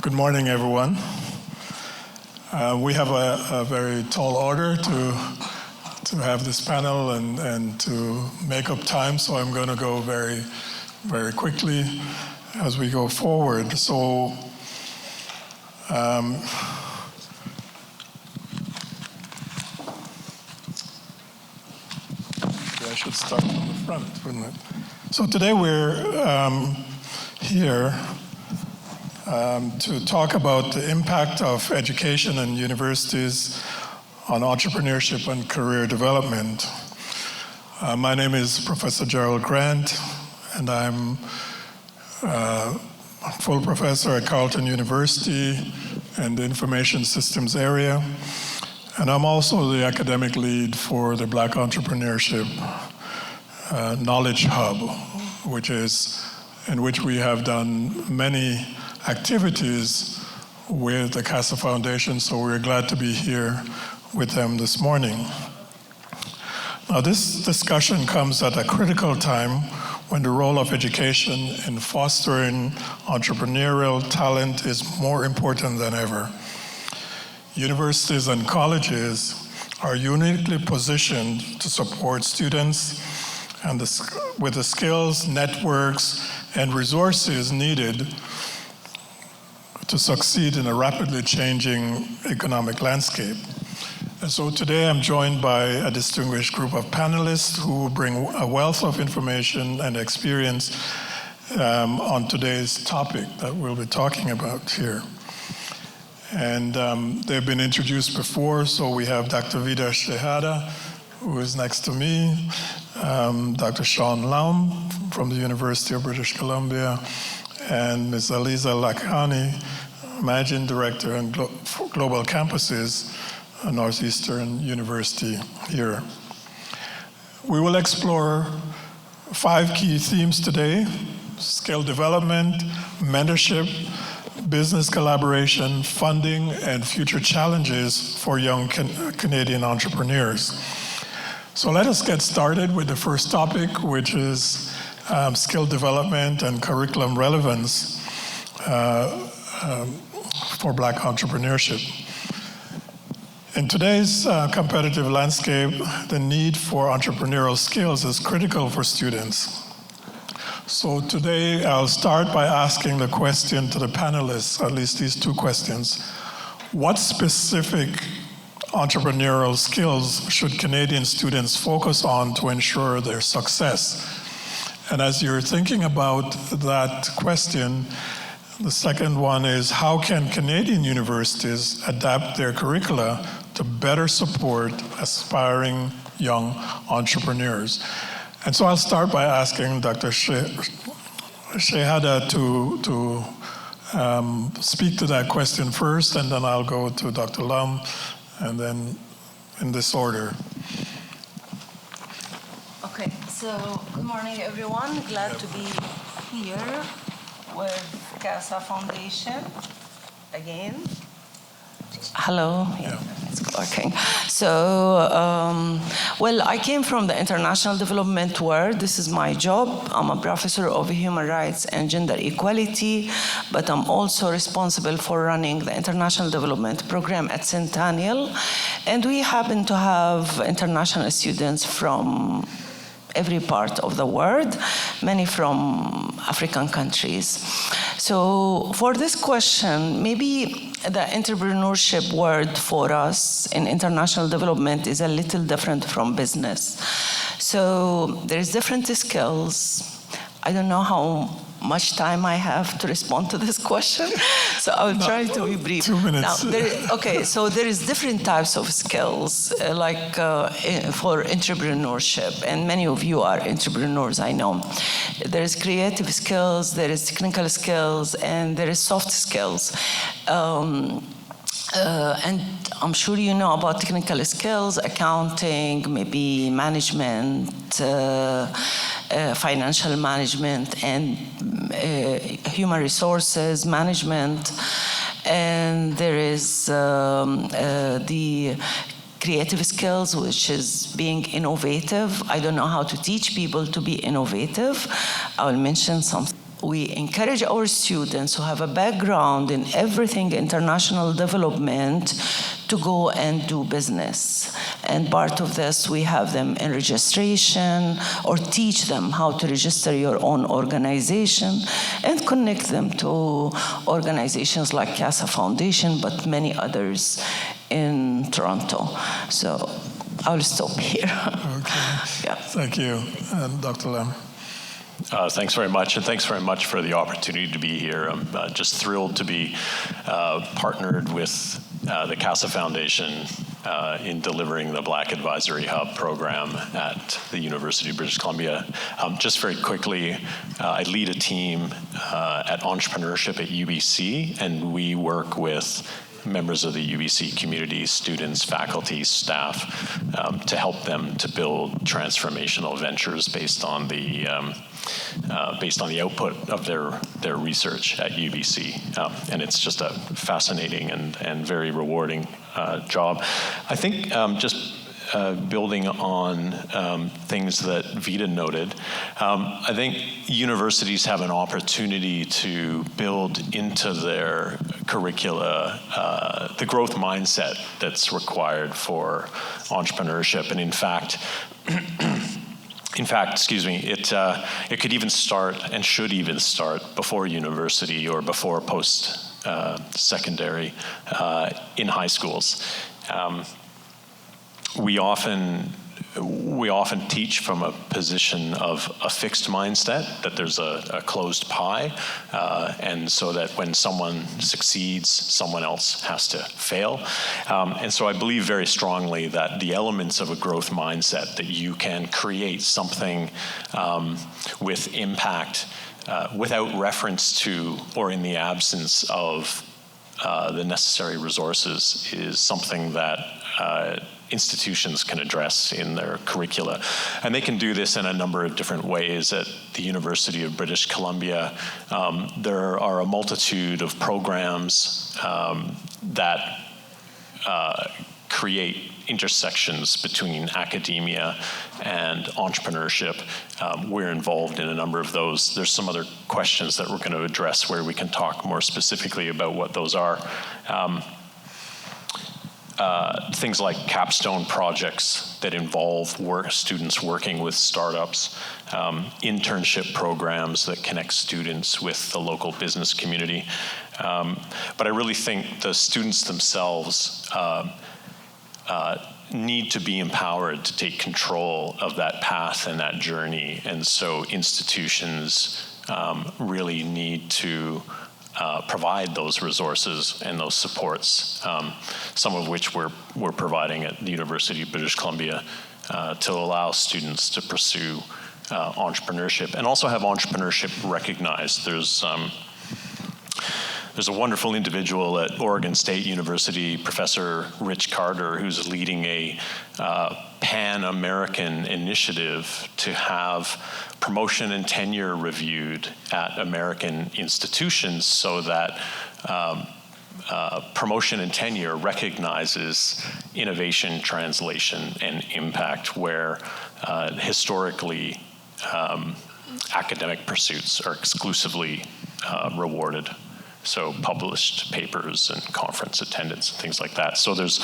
Good morning, everyone. We have a very tall order to have this panel and to make up time, so I'm going to go very, very quickly as we go forward. So, I should start from the front, wouldn't it? So today we're here to talk about the impact of education and universities on entrepreneurship and career development. My name is Professor Gerald Grant, and I'm a full professor at Carleton University in the information systems area. And I'm also the academic lead for the Black Entrepreneurship Knowledge Hub, in which we have done many activities with the CASA Foundation, so we're glad to be here with them this morning. Now, this discussion comes at a critical time when the role of education in fostering entrepreneurial talent is more important than ever. Universities and colleges are uniquely positioned to support students and with the skills, networks, and resources needed to succeed in a rapidly changing economic landscape. And so today I'm joined by a distinguished group of panelists who bring a wealth of information and experience on today's topic that we'll be talking about here. And they've been introduced before, so we have Dr. Vida Shehada, who is next to me, Dr. Lumb from the University of British Columbia, and Ms. Aliza Lakhani, Managing Director and Global Campuses at Northeastern University here. We will explore 5 key themes today: skill development, mentorship, business collaboration, funding, and future challenges for young Canadian entrepreneurs. So let us get started with the first topic, which is skill development and curriculum relevance for Black entrepreneurship. In today's competitive landscape, the need for entrepreneurial skills is critical for students. So today I'll start by asking the question to the panelists, at least these 2 questions. What specific entrepreneurial skills should Canadian students focus on to ensure their success? And as you're thinking about that question, the second one is, how can Canadian universities adapt their curricula to better support aspiring young entrepreneurs? And so I'll start by asking Dr. Shehada to speak to that question first, and then I'll go to Dr. Lumb, and then in this order. Okay, so good morning, everyone. Glad to be here with CASA Foundation again. Hello. Yeah, it's working. So, well, I came from the international development world. This is my job. I'm a professor of human rights and gender equality, but I'm also responsible for running the international development program at Centennial. And we happen to have international students from every part of the world, many from African countries. So for this question, maybe the entrepreneurship word for us in international development is a little different from business. So there's different skills. I don't know how much time I have to respond to this question, so I will try to be brief. 2 minutes. Now, so there is different types of skills, for entrepreneurship, and many of you are entrepreneurs, I know. There is creative skills, there is technical skills, and there is soft skills. And I'm sure you know about technical skills, accounting, maybe management, financial management, and human resources management. And there is the creative skills, which is being innovative. I don't know how to teach people to be innovative. I will mention some we encourage our students who have a background in everything international development to go and do business. And part of this, we have them in registration or teach them how to register your own organization and connect them to organizations like CASA Foundation, but many others in Toronto. So I'll stop here. Okay. Yeah. Thank you. And Dr. Lumb. Thanks very much, and thanks very much for the opportunity to be here. I'm just thrilled to be partnered with the CASA Foundation in delivering the Black Advisory Hub program at the University of British Columbia. Just very quickly, I lead a team at Entrepreneurship at UBC, and we work with members of the UBC community, students, faculty, staff, to help them to build transformational ventures based on the output of their research at UBC. And it's just a fascinating and very rewarding job. I think just building on things that Vida noted, I think universities have an opportunity to build into their curricula the growth mindset that's required for entrepreneurship. And in fact, it could even start and should even start before university or before post-secondary in high schools. We often teach from a position of a fixed mindset, that there's a closed pie, and so that when someone succeeds, someone else has to fail. And so I believe very strongly that the elements of a growth mindset, that you can create something with impact without reference to or in the absence of the necessary resources, is something that institutions can address in their curricula. And they can do this in a number of different ways. At the University of British Columbia, there are a multitude of programs that create intersections between academia and entrepreneurship. We're involved in a number of those. There's some other questions that we're going to address where we can talk more specifically about what those are. Things like capstone projects that involve students working with startups, internship programs that connect students with the local business community. But I really think the students themselves need to be empowered to take control of that path and that journey. And so institutions really need to provide those resources and those supports, some of which we're providing at the University of British Columbia to allow students to pursue entrepreneurship and also have entrepreneurship recognized. There's a wonderful individual at Oregon State University, Professor Rich Carter, who's leading a Pan-American initiative to have promotion and tenure reviewed at American institutions so that promotion and tenure recognizes innovation, translation, and impact, where historically academic pursuits are exclusively rewarded. So published papers and conference attendance and things like that. So there's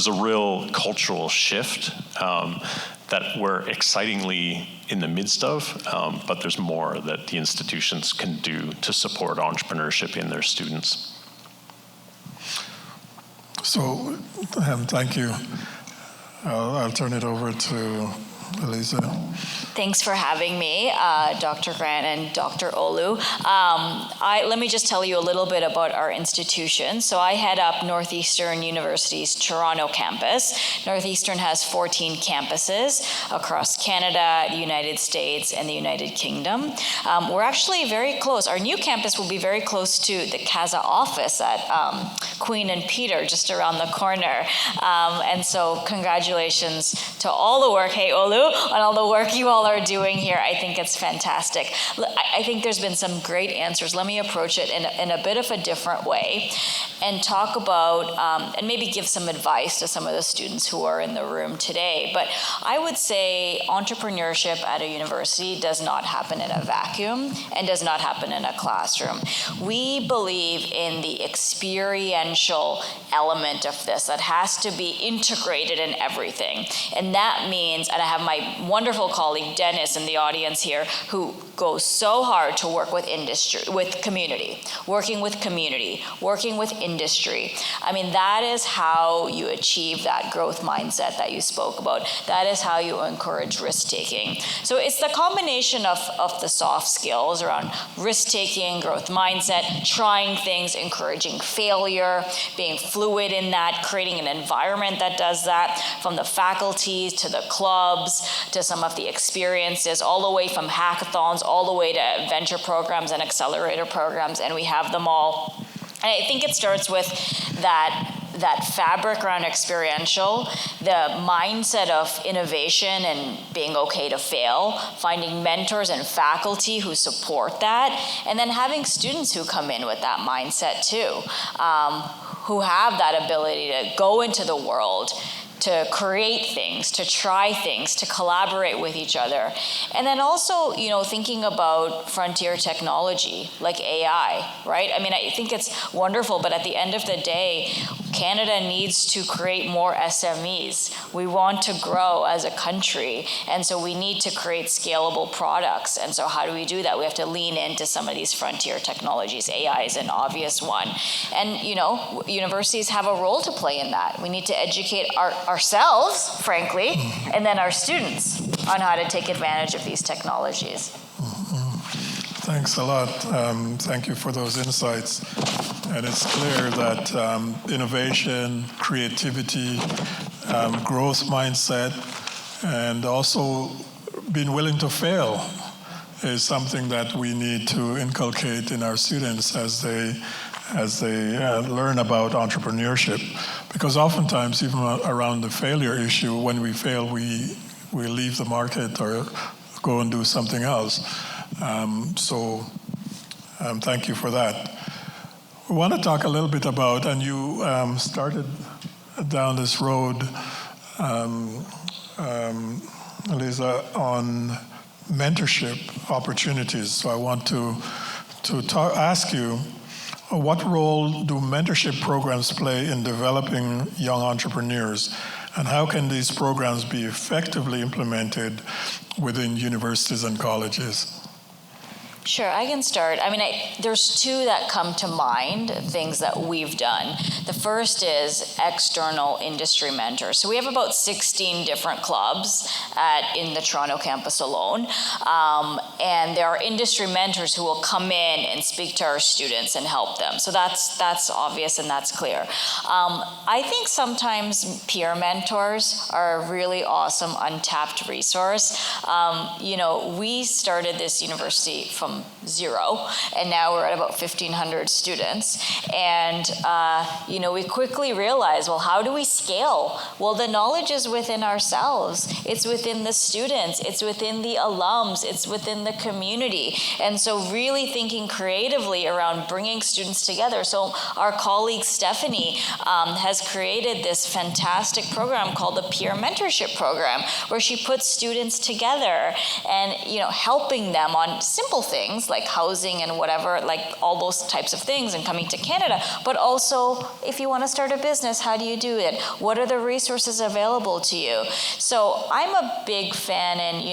a real cultural shift that we're excitingly in the midst of, but there's more that the institutions can do to support entrepreneurship in their students. So, thank you. I'll turn it over to Aliza. Thanks for having me, Dr. Grant and Dr. Olu. Let me just tell you a little bit about our institution. So I head up Northeastern University's Toronto campus. Northeastern has 14 campuses across Canada, the United States, and the United Kingdom. We're actually very close. Our new campus will be very close to the CASA office at Queen and Peter, just around the corner. And so congratulations to all the work. Hey, Olu. on all the work you all are doing here. I think it's fantastic. I think there's been some great answers. Let me approach it in a bit of a different way and talk about, and maybe give some advice to some of the students who are in the room today. But I would say entrepreneurship at a university does not happen in a vacuum and does not happen in a classroom. We believe in the experiential element of this that has to be integrated in everything. And that means, and I have my wonderful colleague Dennis in the audience here, who goes so hard to work with industry, with community, working with industry. I mean, that is how you achieve that growth mindset that you spoke about. That is how you encourage risk-taking. So it's the combination of the soft skills around risk-taking, growth mindset, trying things, encouraging failure, being fluid in that, creating an environment that does that, from the faculty to the clubs to some of the experiences, all the way from hackathons, all the way to venture programs and accelerator programs, and we have them all. And I think it starts with that fabric around experiential, the mindset of innovation and being okay to fail, finding mentors and faculty who support that, and then having students who come in with that mindset too, who have that ability to go into the world, to create things, to try things, to collaborate with each other. And then also, thinking about frontier technology like AI, right? I mean, I think it's wonderful, but at the end of the day, Canada needs to create more SMEs. We want to grow as a country, and so we need to create scalable products. And so how do we do that? We have to lean into some of these frontier technologies. AI is an obvious one. And, universities have a role to play in that. We need to educate ourselves, frankly, and then our students on how to take advantage of these technologies. Thanks a lot. Thank you for those insights. And it's clear that innovation, creativity, growth mindset, and also being willing to fail is something that we need to inculcate in our students as they learn about entrepreneurship. Because oftentimes, even around the failure issue, when we fail, we leave the market or go and do something else. So thank you for that. We want to talk a little bit about, and you started down this road, Aliza, on mentorship opportunities. So I want to ask you, what role do mentorship programs play in developing young entrepreneurs, and how can these programs be effectively implemented within universities and colleges? Sure, I can start. I mean, there's two that come to mind, things that we've done. The first is external industry mentors. So we have about 16 different clubs in the Toronto campus alone. And there are industry mentors who will come in and speak to our students and help them. So that's obvious and that's clear. I think sometimes peer mentors are a really awesome untapped resource. We started this university from zero, and now we're at about 1,500 students. And, we quickly realized, well, how do we scale? Well, the knowledge is within ourselves. It's within the students. It's within the alums. It's within the community. And so really thinking creatively around bringing students together. So our colleague Stephanie has created this fantastic program called the Peer Mentorship Program, where she puts students together and, helping them on simple things like housing and whatever, like all those types of things and coming to Canada. But also, if you want to start a business, how do you do it? What are the resources available to you? So I'm a big fan, and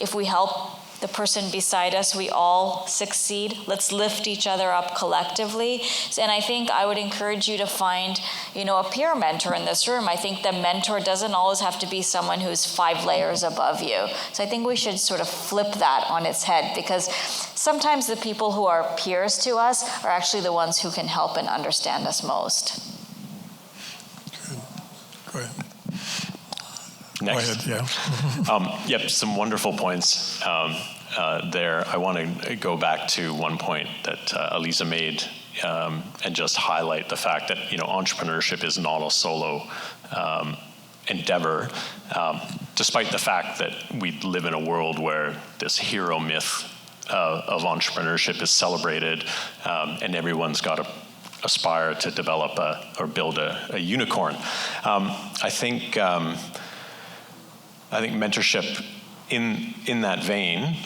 if we help the person beside us, we all succeed. Let's lift each other up collectively. And I think I would encourage you to find, a peer mentor in this room. I think the mentor doesn't always have to be someone who's 5 layers above you. So I think we should sort of flip that on its head, because sometimes the people who are peers to us are actually the ones who can help and understand us most. Good. Go ahead. Next. Go ahead, yeah. Yep, some wonderful points there. I want to go back to one point that Aliza made and just highlight the fact that entrepreneurship is not a solo endeavor, despite the fact that we live in a world where this hero myth of entrepreneurship is celebrated, and everyone's got to aspire to develop or build a unicorn. I think mentorship, in that vein,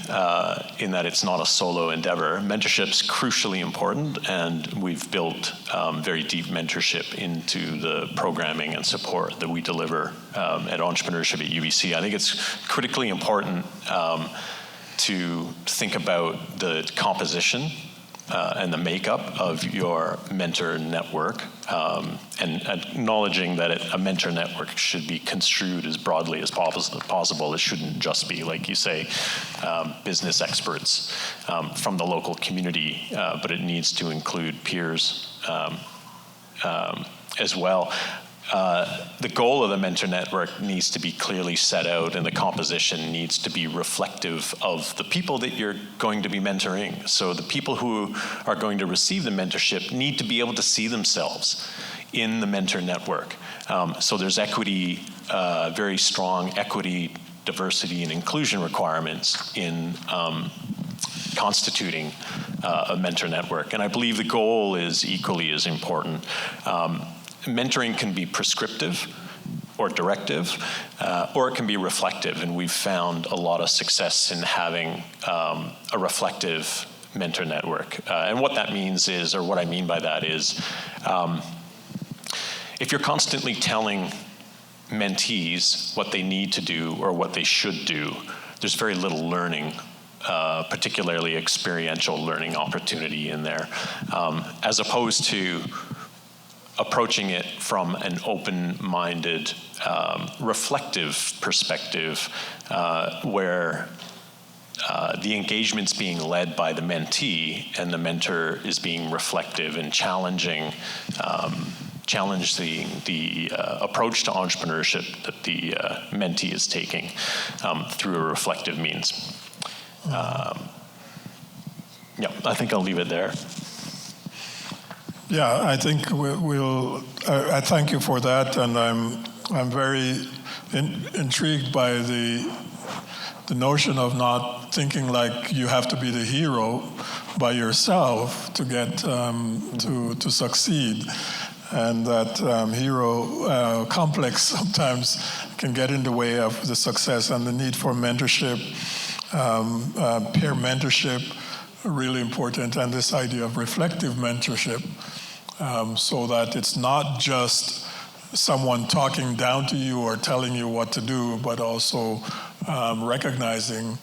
in that it's not a solo endeavor, mentorship's crucially important, and we've built very deep mentorship into the programming and support that we deliver at Entrepreneurship at UBC. I think it's critically important to think about the composition and the makeup of your mentor network, and acknowledging that a mentor network should be construed as broadly as possible. It shouldn't just be, like you say, business experts from the local community, but it needs to include peers as well. The goal of the mentor network needs to be clearly set out, and the composition needs to be reflective of the people that you're going to be mentoring. So the people who are going to receive the mentorship need to be able to see themselves in the mentor network. So there's equity, very strong equity, diversity, and inclusion requirements in constituting a mentor network. And I believe the goal is equally as important. Mentoring can be prescriptive or directive, or it can be reflective, and we've found a lot of success in having a reflective mentor network. And what that means is, or what I mean by that is, if you're constantly telling mentees what they need to do or what they should do, there's very little learning, particularly experiential learning opportunity in there, as opposed to approaching it from an open-minded, reflective perspective, where the engagement's being led by the mentee and the mentor is being reflective and challenging the approach to entrepreneurship that the mentee is taking through a reflective means. Yeah, I think I'll leave it there. Yeah, I think I thank you for that, and I'm very intrigued by the notion of not thinking like you have to be the hero by yourself to get to succeed, and that hero complex sometimes can get in the way of the success, and the need for mentorship, peer mentorship, really important, and this idea of reflective mentorship, so that it's not just someone talking down to you or telling you what to do, but also recognizing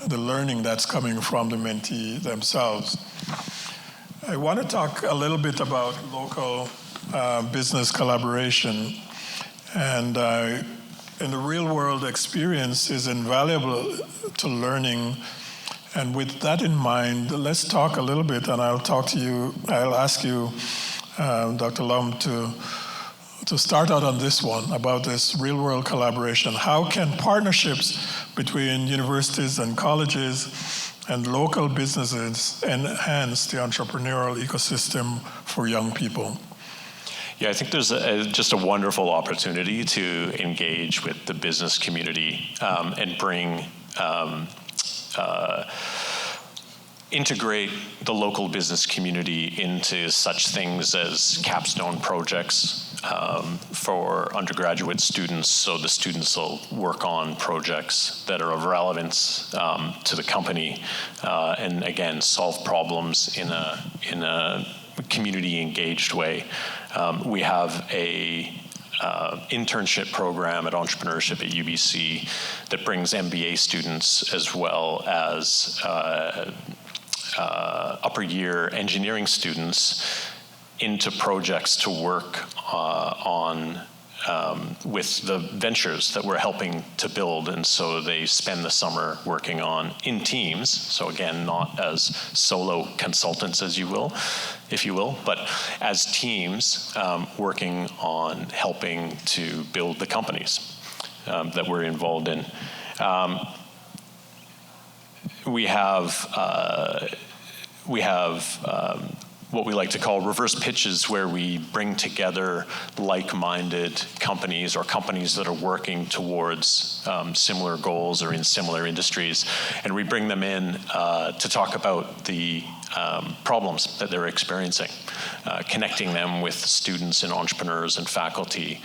the learning that's coming from the mentee themselves. I want to talk a little bit about local business collaboration, and in the real world experience is invaluable to learning. And with that in mind, let's talk a little bit, and I'll ask you, Dr. Lumb, to start out on this one, about this real-world collaboration. How can partnerships between universities and colleges and local businesses enhance the entrepreneurial ecosystem for young people? Yeah, I think there's just a wonderful opportunity to engage with the business community and bring integrate the local business community into such things as capstone projects for undergraduate students, so the students will work on projects that are of relevance to the company, and again, solve problems in a community engaged way. We have a internship program at Entrepreneurship at UBC that brings MBA students as well as upper year engineering students into projects to work on with the ventures that we're helping to build. And so they spend the summer working on in teams. So again, not as solo consultants, if you will, but as teams working on helping to build the companies that we're involved in. We have what we like to call reverse pitches, where we bring together like-minded companies or companies that are working towards similar goals or in similar industries, and we bring them in to talk about the problems that they're experiencing, connecting them with students and entrepreneurs and faculty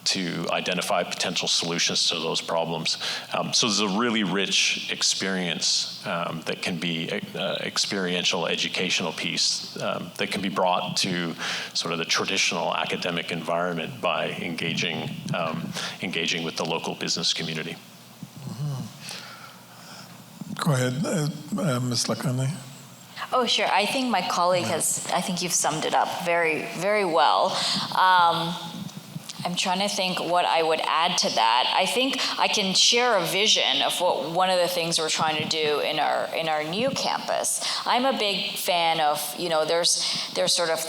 to identify potential solutions to those problems. So there's a really rich experience that can be experiential educational piece that can be brought to sort of the traditional academic environment by engaging with the local business community. Mm-hmm. Go ahead, Ms. Lakhani. Oh, sure. I think my colleague I think you've summed it up very, very well. I'm trying to think what I would add to that. I think I can share a vision of what one of the things we're trying to do in our new campus. I'm a big fan of, there's sort of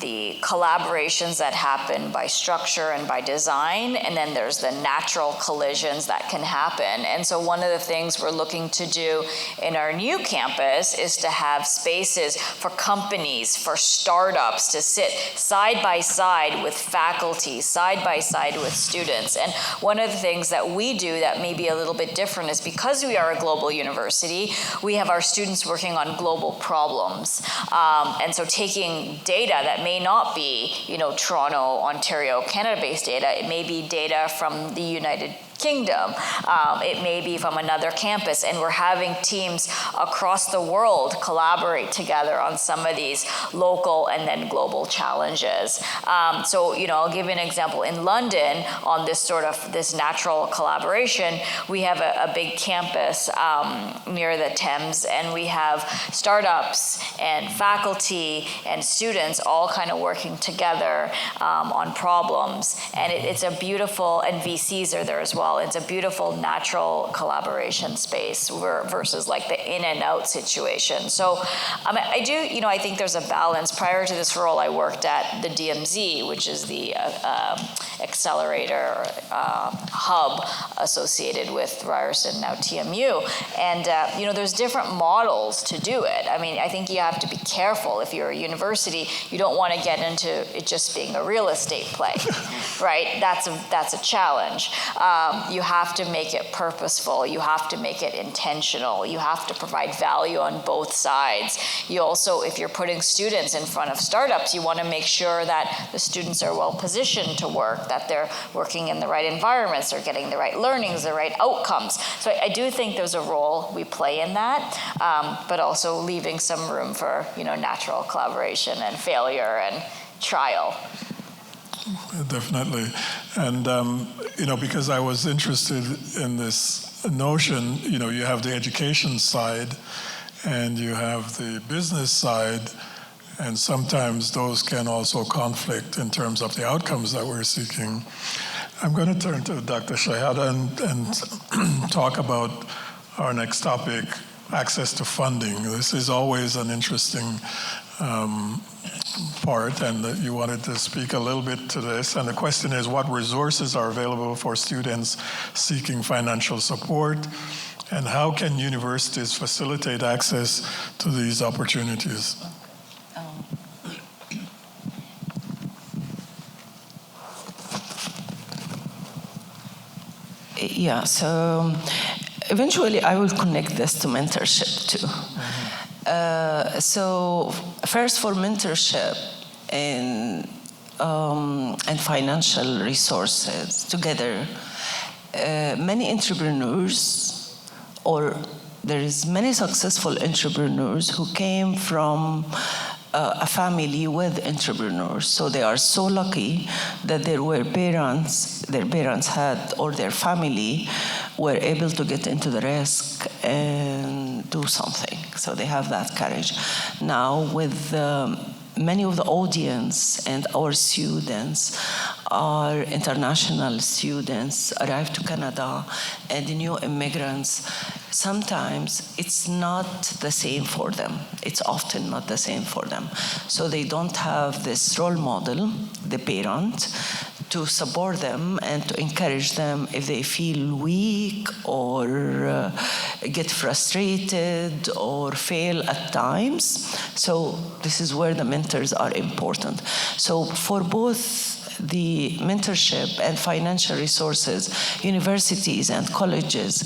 the collaborations that happen by structure and by design, and then there's the natural collisions that can happen. And so one of the things we're looking to do in our new campus is to have spaces for companies, for startups to sit side by side with faculty, side by side with students. And one of the things that we do that may be a little bit different is because we are a global university, we have our students working on global problems. And so taking data that may not be, Toronto, Ontario, Canada-based data. It may be data from the United Kingdom. It may be from another campus, and we're having teams across the world collaborate together on some of these local and then global challenges. So, I'll give you an example. In London, on this natural collaboration, we have a big campus near the Thames, and we have startups and faculty and students all kind of working together on problems. And it's a beautiful, and VCs are there as well. It's a beautiful natural collaboration space versus like the in and out situation. So I think there's a balance. Prior to this role, I worked at the DMZ, which is the accelerator hub associated with Ryerson, now TMU. And, there's different models to do it. I think you have to be careful. If you're a university, you don't want to get into it just being a real estate play, right? That's a challenge. You have to make it purposeful. You have to make it intentional. You have to provide value on both sides. You also, if you're putting students in front of startups, you want to make sure that the students are well positioned to work, that they're working in the right environments, they're getting the right learnings, the right outcomes. So I do think there's a role we play in that, but also leaving some room for, natural collaboration and failure and trial. Definitely. And, because I was interested in this notion, you have the education side and you have the business side, and sometimes those can also conflict in terms of the outcomes that we're seeking. I'm going to turn to Dr. Shehada and talk about our next topic, access to funding. This is always an interesting part, and you wanted to speak a little bit to this. And the question is, what resources are available for students seeking financial support, and how can universities facilitate access to these opportunities? Yeah, so eventually I will connect this to mentorship too. So first, for mentorship and financial resources together, many entrepreneurs, or there is many successful entrepreneurs who came from a family with entrepreneurs. So they are so lucky that their parents had, or their family were able to get into the risk and do something. So they have that courage. Now with many of the audience and our students are international students, arrive to Canada, and new immigrants. Sometimes it's not the same for them. It's often not the same for them. So they don't have this role model, the parent, to support them and to encourage them if they feel weak or get frustrated or fail at times. So this is where the mentors are important. So for both the mentorship and financial resources, universities and colleges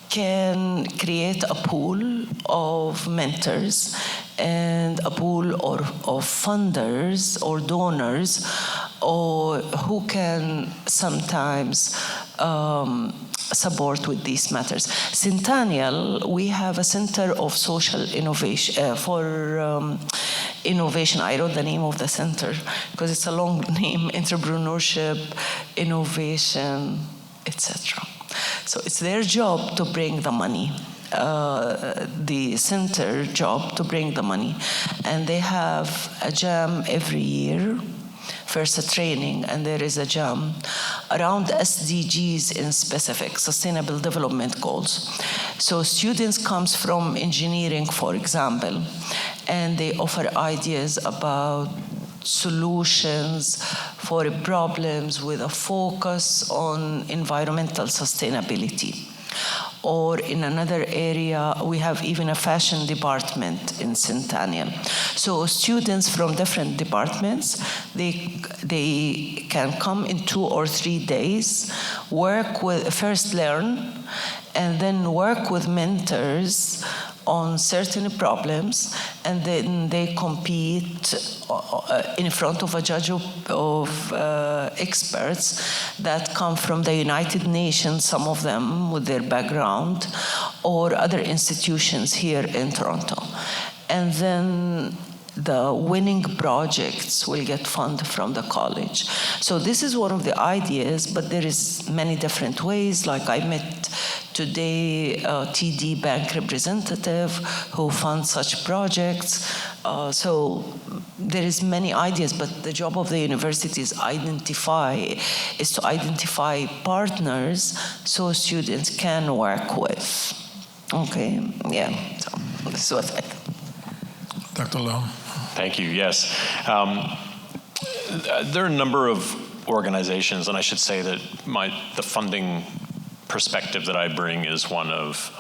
can create a pool of mentors and a pool of funders or donors or who can sometimes support with these matters. Centennial, we have a Center of Social Innovation innovation. I wrote the name of the center because it's a long name: entrepreneurship, innovation, etc. So it's their job to bring the money. The center job to bring the money, and they have a jam every year. First a training, and there is a jam around SDGs in specific, Sustainable Development Goals. So students comes from engineering, for example, and they offer ideas about solutions for problems with a focus on environmental sustainability. Or in another area, we have even a fashion department in Centennial. So students from different departments, they can come in 2 or 3 days, first learn, and then work with mentors on certain problems, and then they compete in front of a judge of experts that come from the United Nations, some of them with their background, or other institutions here in Toronto. And then the winning projects will get funded from the college. So this is one of the ideas, but there is many different ways. Like I met today a TD Bank representative who funds such projects. So there is many ideas, but the job of the university is to identify partners so students can work with. Okay, yeah, so this is what I think. Dr. Lumb. Thank you, yes. There are a number of organizations, and I should say that the funding perspective that I bring is one of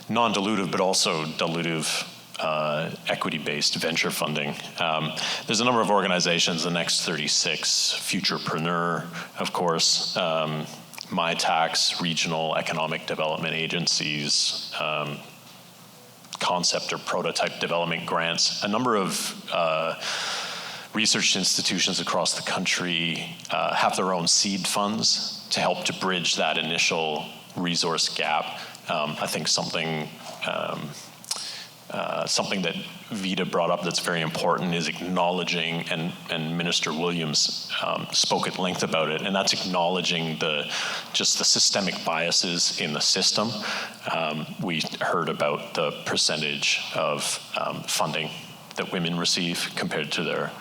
non-dilutive, but also dilutive equity-based venture funding. There's a number of organizations, the Next 36, Futurepreneur, of course, MyTax, regional economic development agencies, concept or prototype development grants. A number of research institutions across the country have their own seed funds to help to bridge that initial resource gap. I think something that Vida brought up that's very important is acknowledging, and Minister Williams spoke at length about it, and that's acknowledging just the systemic biases in the system. We heard about the percentage of funding that women receive compared to their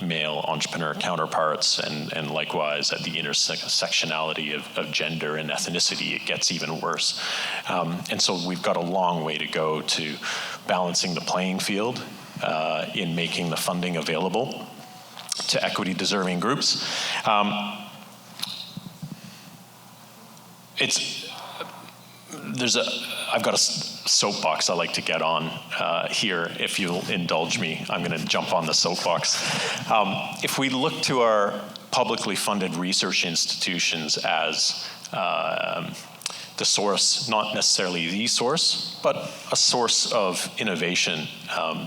male entrepreneur counterparts, and likewise at the intersectionality of gender and ethnicity, it gets even worse. And so we've got a long way to go to balancing the playing field in making the funding available to equity-deserving groups. I've got a soapbox I like to get on here. If you'll indulge me, I'm going to jump on the soapbox. If we look to our publicly funded research institutions as the source, not necessarily the source, but a source of innovation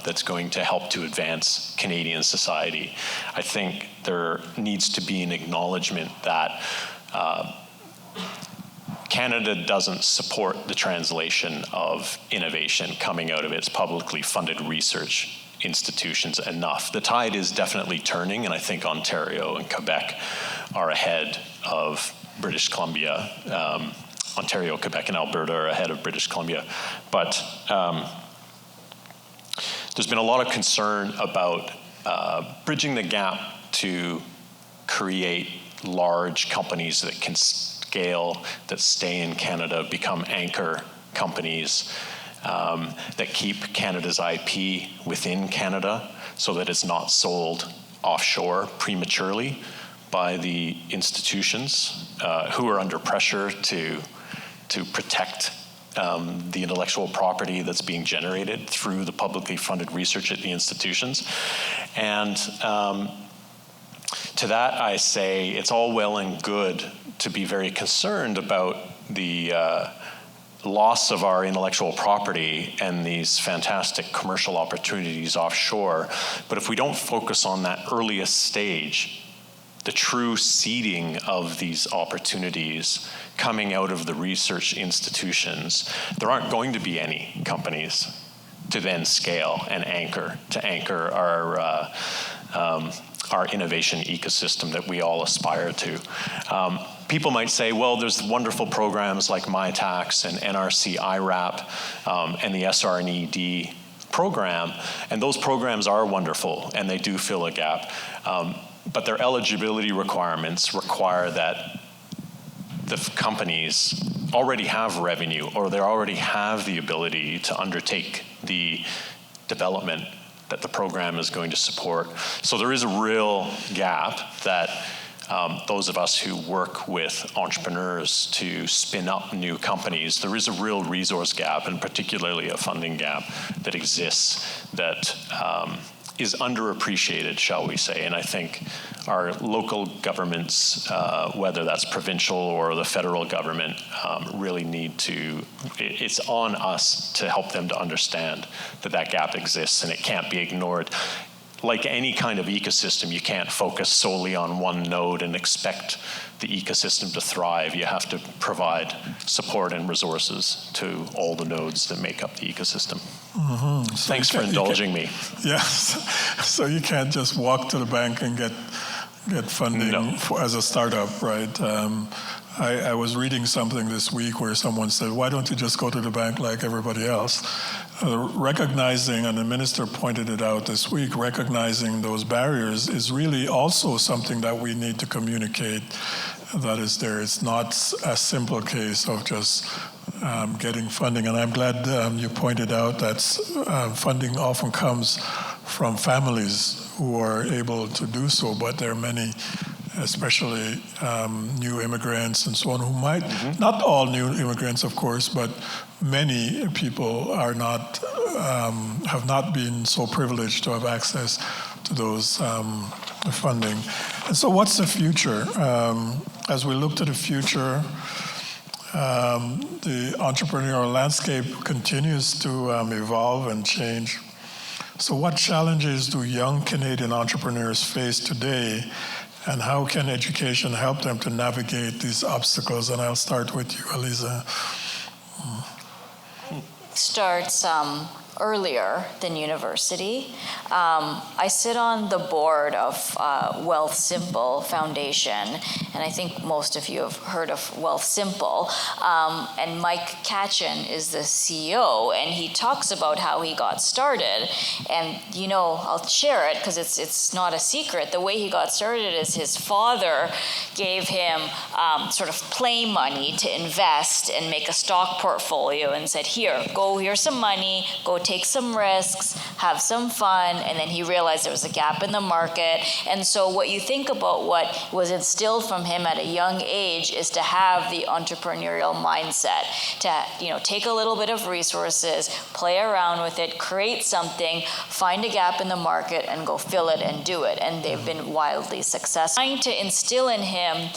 that's going to help to advance Canadian society, I think there needs to be an acknowledgement that Canada doesn't support the translation of innovation coming out of its publicly funded research institutions enough. The tide is definitely turning, and I think Ontario and Quebec are ahead of British Columbia. Ontario, Quebec, and Alberta are ahead of British Columbia. But there's been a lot of concern about bridging the gap to create large companies that can scale, that stay in Canada, become anchor companies that keep Canada's IP within Canada so that it's not sold offshore prematurely by the institutions who are under pressure to protect the intellectual property that's being generated through the publicly funded research at the institutions. And to that I say it's all well and good to be very concerned about the loss of our intellectual property and these fantastic commercial opportunities offshore. But if we don't focus on that earliest stage, the true seeding of these opportunities coming out of the research institutions, there aren't going to be any companies to then scale and anchor our innovation ecosystem that we all aspire to. People might say, well, there's wonderful programs like MyTax and NRC IRAP and the SR&ED program, and those programs are wonderful and they do fill a gap. But their eligibility requirements require that the companies already have revenue or they already have the ability to undertake the development that the program is going to support. So there is a real gap that those of us who work with entrepreneurs to spin up new companies, there is a real resource gap, and particularly a funding gap that exists that is underappreciated, shall we say. And I think our local governments, whether that's provincial or the federal government, really need to, it's on us to help them to understand that that gap exists and it can't be ignored. Like any kind of ecosystem, you can't focus solely on one node and expect the ecosystem to thrive. You have to provide support and resources to all the nodes that make up the ecosystem. Mm-hmm. So thanks for indulging me. Yes. So you can't just walk to the bank and get funding as a startup, right? I was reading something this week where someone said, why don't you just go to the bank like everybody else? Recognizing, and the minister pointed it out this week, recognizing those barriers is really also something that we need to communicate that is there. It's not a simple case of just getting funding. And I'm glad you pointed out that funding often comes from families who are able to do so, but there are many, especially new immigrants and so on, who might, not all new immigrants, of course, but many people are not, have not been so privileged to have access to those funding. And so what's the future? As we look to the future, the entrepreneurial landscape continues to evolve and change. So what challenges do young Canadian entrepreneurs face today, and how can education help them to navigate these obstacles? And I'll start with you, Aliza. Starts earlier than university. I sit on the board of Wealth Simple Foundation, and I think most of you have heard of Wealth Simple. And Mike Katchen is the CEO, and he talks about how he got started. And I'll share it because it's not a secret. The way he got started is his father gave him sort of play money to invest and make a stock portfolio, and said, here's some money, go take some risks, have some fun. And then he realized there was a gap in the market. And so what you think about what was instilled from him at a young age is to have the entrepreneurial mindset, to take a little bit of resources, play around with it, create something, find a gap in the market, and go fill it and do it. And they've been wildly successful. Trying to instill in him,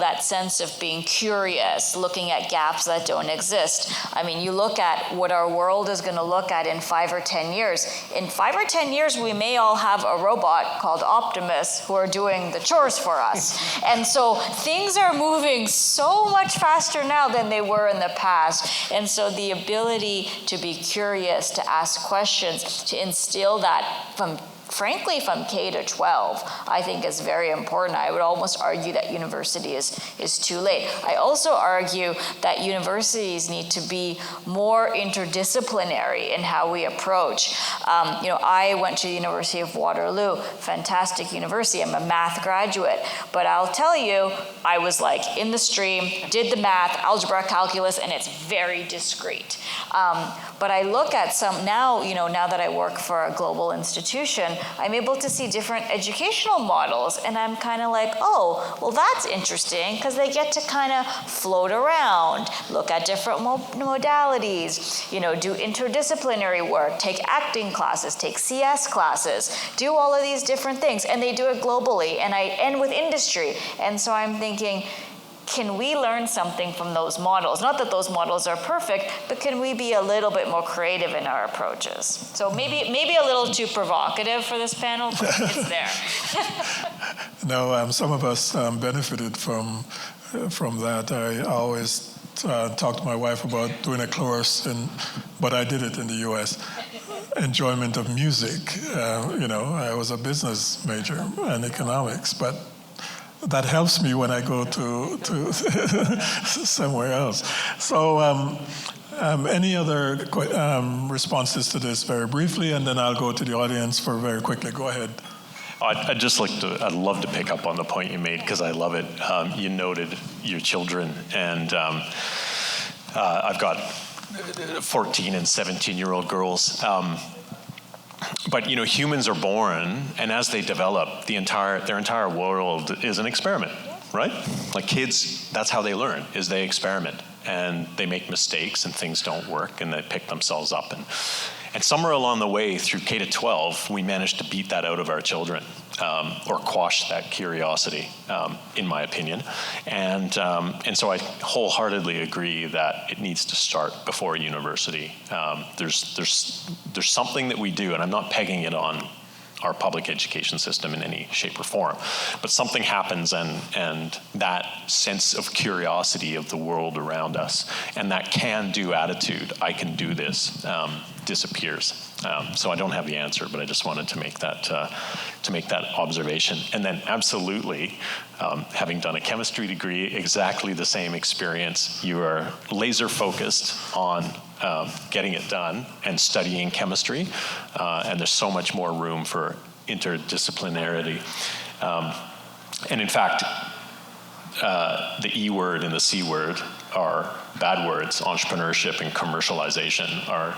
that sense of being curious, looking at gaps that don't exist. I mean, you look at what our world is going to look at in 5 or 10 years. In 5 or 10 years, we may all have a robot called Optimus who are doing the chores for us. And so things are moving so much faster now than they were in the past. And so the ability to be curious, to ask questions, to instill that from K to 12, I think is very important. I would almost argue that university is too late. I also argue that universities need to be more interdisciplinary in how we approach. I went to the University of Waterloo, fantastic university. I'm a math graduate, but I'll tell you, I was like in the stream, did the math, algebra, calculus, and it's very discrete. But I look at some now, now that I work for a global institution, system, I'm able to see different educational models, and I'm kind of like, oh, well, that's interesting, because they get to kind of float around, look at different modalities, you know, do interdisciplinary work, take acting classes, take CS classes, do all of these different things, and they do it globally, and I end with industry. And so I'm thinking, can we learn something from those models? Not that those models are perfect, but can we be a little bit more creative in our approaches? So maybe a little too provocative for this panel, but it's there. No, some of us benefited from that. I always talk to my wife about doing a course, but I did it in the U.S. Enjoyment of music. You know, I was a business major and economics, but that helps me when I go to somewhere else. So any other responses to this very briefly, and then I'll go to the audience for very quickly. Go ahead. I'd love to pick up on the point you made, because I love it. You noted your children, and I've got 14 and 17-year-old girls. But you know, humans are born, and as they develop, their entire world is an experiment, right? Like kids, that's how they learn, is they experiment, and they make mistakes, and things don't work, and they pick themselves up. And somewhere along the way, through K to 12, we managed to beat that out of our children, or quash that curiosity, in my opinion. And so I wholeheartedly agree that it needs to start before university. There's something that we do, and I'm not pegging it on our public education system in any shape or form, but something happens, and that sense of curiosity of the world around us, and that can-do attitude, I can do this, disappears. So I don't have the answer, but I just wanted to make that observation. And then absolutely, having done a chemistry degree, exactly the same experience. You are laser focused on getting it done and studying chemistry, and there's so much more room for interdisciplinarity. And in fact, the E word and the C word are bad words. Entrepreneurship and commercialization are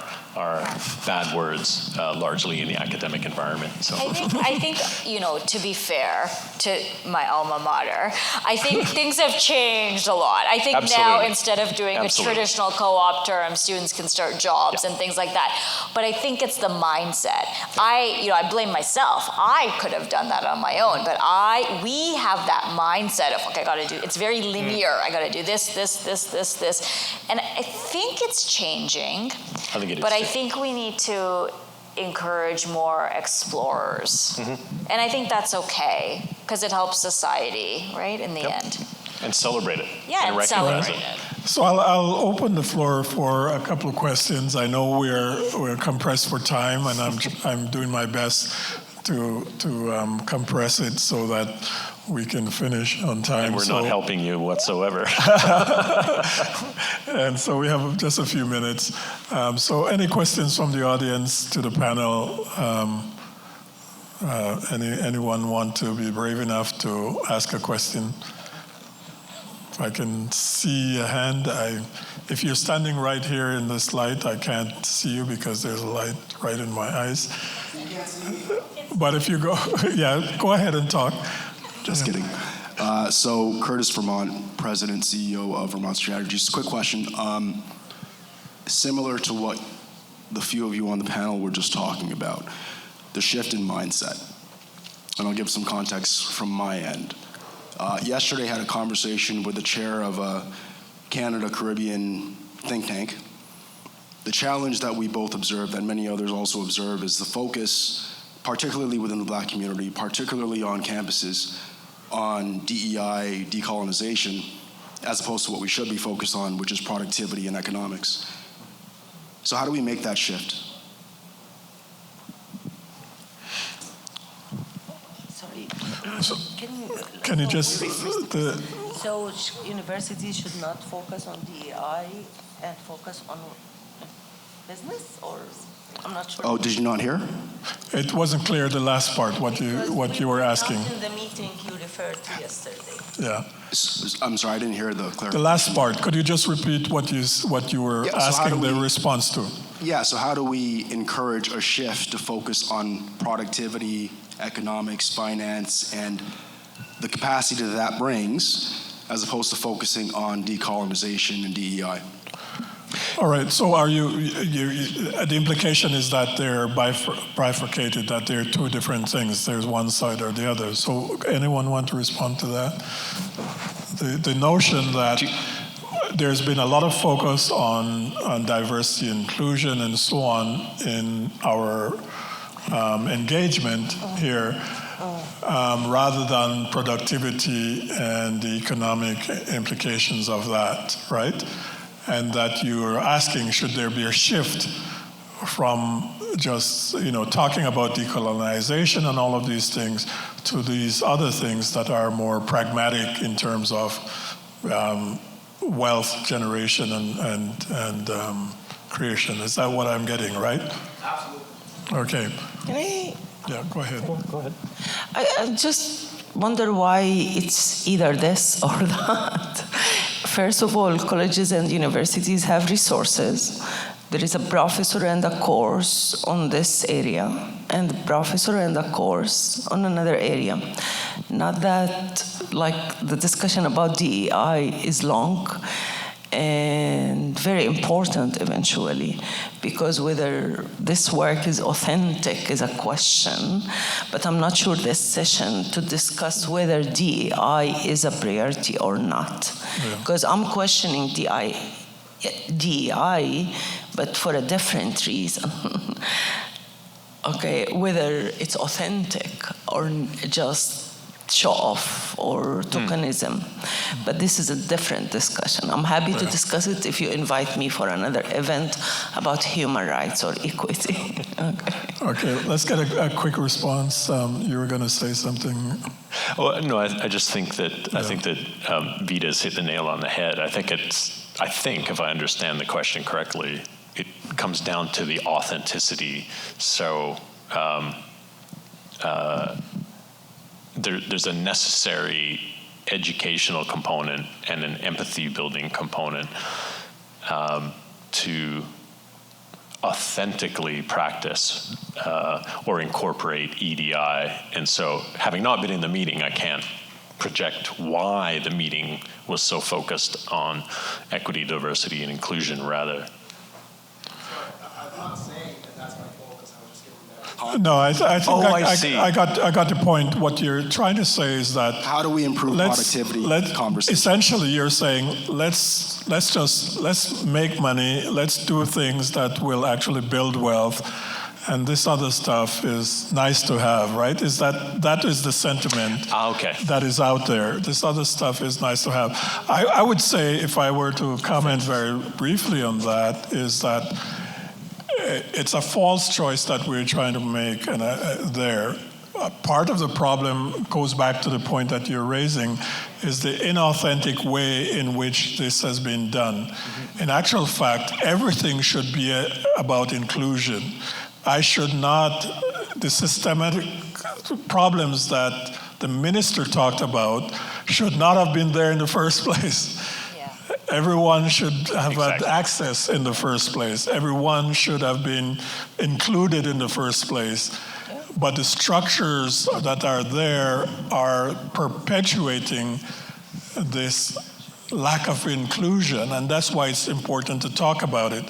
bad words, largely in the academic environment. So I think, you know, to be fair to my alma mater, I think things have changed a lot. I think now, instead of doing a traditional co-op term, students can start jobs and things like that. But I think it's the mindset. I blame myself. I could have done that on my own, but we have that mindset of, okay, I gotta do, it's very linear. I gotta do this. And I think it's changing. I think it is. But I think we need to encourage more explorers. And I think that's okay, because it helps society, right, in the end. And celebrate it. Yeah, and celebrate it. So I'll open the floor for a couple of questions. I know we're compressed for time, and I'm doing my best to compress it so that we can finish on time. And we're not helping you whatsoever. And so we have just a few minutes. So any questions from the audience to the panel? Anyone want to be brave enough to ask a question? If I can see a hand. If you're standing right here in this light, I can't see you because there's a light right in my eyes. But if you go, go ahead and talk. Just kidding. So Curtis Vermont, President, CEO of Vermont Strategy. Just a quick question. Similar to what the few of you on the panel were just talking about, the shift in mindset. And I'll give some context from my end. Yesterday I had a conversation with the chair of a Canada-Caribbean think tank. The challenge that we both observed, and many others also observe, is the focus, particularly within the Black community, particularly on campuses, on DEI, decolonization, as opposed to what we should be focused on, which is productivity and economics. So how do we make that shift? Sorry. Can you just... So universities should not focus on DEI and focus on business, or I'm not sure. Oh, did you not hear? It wasn't clear, the last part, what you were asking. Not in the meeting you referred to yesterday. Yeah. I'm sorry, I didn't hear the clarification. The last part, could you just repeat what you were asking the response to? Yeah, so how do we encourage a shift to focus on productivity, economics, finance, and the capacity that that brings, as opposed to focusing on decolonization and DEI? All right, so are the implication is that they're bifurcated, that they're two different things. There's one side or the other. So anyone want to respond to that? The notion that there's been a lot of focus on diversity, inclusion, and so on in our engagement here, rather than productivity and the economic implications of that, right? And that you are asking, should there be a shift from just talking about decolonization and all of these things to these other things that are more pragmatic in terms of wealth generation and creation? Is that what I'm getting, right? Absolutely. Okay. Can I? Yeah, go ahead. Go ahead. I just wonder why it's either this or that. First of all, colleges and universities have resources. There is a professor and a course on this area, and a professor and a course on another area. Not that, like, the discussion about DEI is long and very important eventually, because whether this work is authentic is a question, but I'm not sure this session to discuss whether DEI is a priority or not, because I'm questioning DEI, but for a different reason. Okay, whether it's authentic or just show off or tokenism. But this is a different discussion. I'm happy to discuss it if you invite me for another event about human rights or equity. Okay, let's get a quick response. You were going to say something. Well, no, I just think that Vida's hit the nail on the head. I think if I understand the question correctly, it comes down to the authenticity. So there's a necessary educational component and an empathy building component to authentically practice or incorporate EDI. And so, having not been in the meeting, I can't project why the meeting was so focused on equity, diversity, and inclusion rather. I'm not saying that that's my focus. I was just giving that. No, I think I see. I got the point. What you're trying to say is that How do we improve productivity conversation? Essentially, you're saying let's make money. Let's do things that will actually build wealth, and this other stuff is nice to have, right? That is the sentiment that is out there. This other stuff is nice to have. I would say, if I were to comment very briefly on that, is that it's a false choice that we're trying to make there. Part of the problem goes back to the point that you're raising, is the inauthentic way in which this has been done. In actual fact, everything should be about inclusion. The systematic problems that the minister talked about should not have been there in the first place. Everyone should have had access in the first place. Everyone should have been included in the first place. But the structures that are there are perpetuating this lack of inclusion, and that's why it's important to talk about it.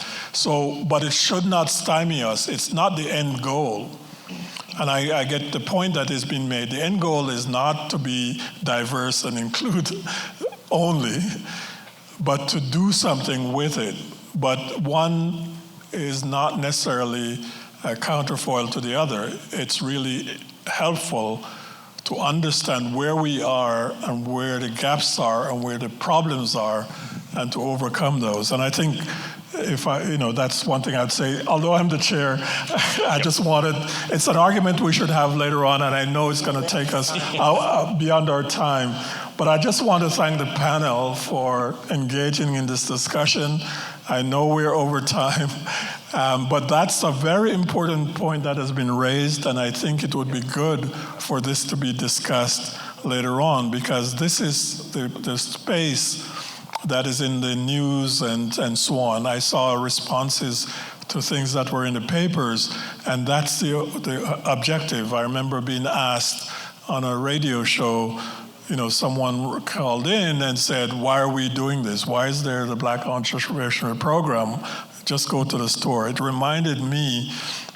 But it should not stymie us. It's not the end goal. And I get the point that is being made. The end goal is not to be diverse and include only, but to do something with it. But one is not necessarily a counterfoil to the other. It's really helpful to understand where we are and where the gaps are and where the problems are, and to overcome those. And I think that's one thing I'd say. Although I'm the chair, I just it's an argument we should have later on, and I know it's going to take us beyond our time. But I just want to thank the panel for engaging in this discussion. I know we're over time, but that's a very important point that has been raised, and I think it would be good for this to be discussed later on, because this is the space that is in the news and so on. I saw responses to things that were in the papers, and that's the objective. I remember being asked on a radio show, someone called in and said, why are we doing this? Why is there the Black Entrepreneurship Program? Just go to the store. It reminded me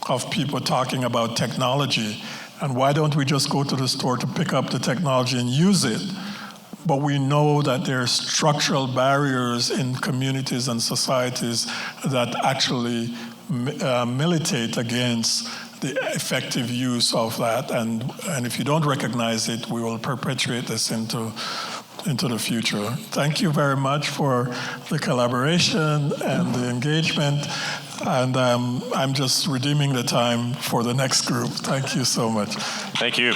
of people talking about technology, and why don't we just go to the store to pick up the technology and use it? But we know that there are structural barriers in communities and societies that actually militate against the effective use of that. And if you don't recognize it, we will perpetuate this into the future. Thank you very much for the collaboration and the engagement. And I'm just redeeming the time for the next group. Thank you so much. Thank you.